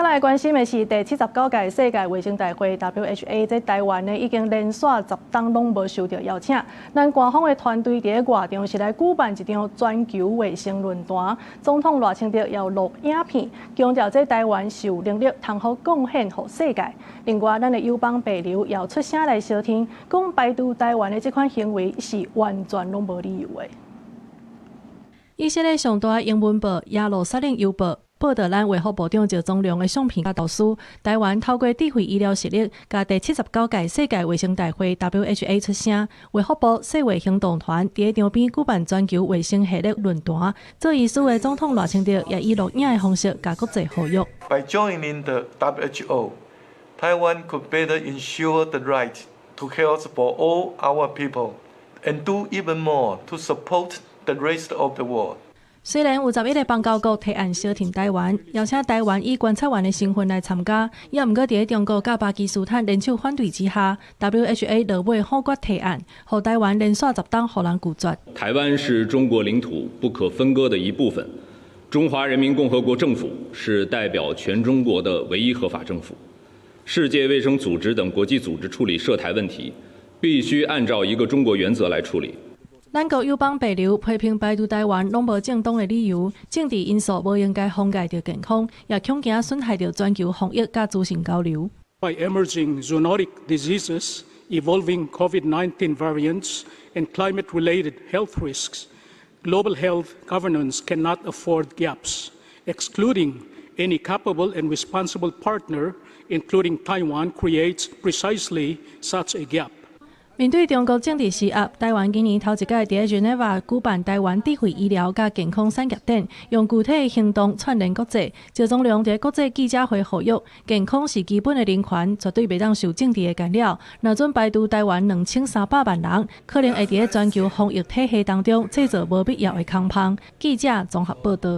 再來關心的是第79屆世界衛生大會 （WHO） 在台灣呢已經連續10冬攏無受到邀請。咱官方的團隊在外場是來舉辦一場全球衛生論壇，總統賴清德要錄影片，強調在台灣是有能力通好貢獻給世界。另外，咱的友邦北流要出聲來相挺，講排除台灣的這款行為是完全攏無理由的。以色列上大英文報耶路撒冷郵報報道，咱衛福部長趙宗良的相片甲導書，台灣透過智慧醫療實力，甲第79屆世界衛生大會 WHO 出聲。衛福部世衛行動團佇場邊舉辦全球衛生系列論壇，做醫師的總統賴清德也以錄影的方式甲國際呼籲。By joining the WHO, Taiwan could better ensure the right to health for all our people, and do even more to support the rest of the world. 雖然有11個邦交國提案相挺台灣，邀請台灣以觀察員的身份來參加，也毋過佇中國甲巴基斯坦聯手反對之下 ，WHO 落尾否決提案，互台灣連續10冬互人拒絕。台灣是中國領土不可分割的一部分，中華人民共和國政府是代表全中國的唯一合法政府。世界衛生組織等國際組織處理涉台問題，必須按照一個中國原則來處理。咱國友邦北流批評排除台灣攏無正當的理由，政治因素無應該妨礙到健康，也恐驚損害到全球防疫甲資訊交流。By emerging zoonotic diseases, evolving COVID-19 variants, and climate-related health risks, global health governance cannot afford gaps, excluding any capable and responsible partner, including Taiwan, creates precisely such a gap. 面對中國政治施壓，台灣今年頭一屆在 Geneva 舉辦台灣智慧醫療甲健康產業展，用具體的行動串聯國際。趙宗良在國際記者會呼籲，健康是基本的人權，絕對袂當受政治的干擾。若准排除台灣2300萬人，可能會在全球防疫體系當中製造無必要的空窗。記者綜合報道。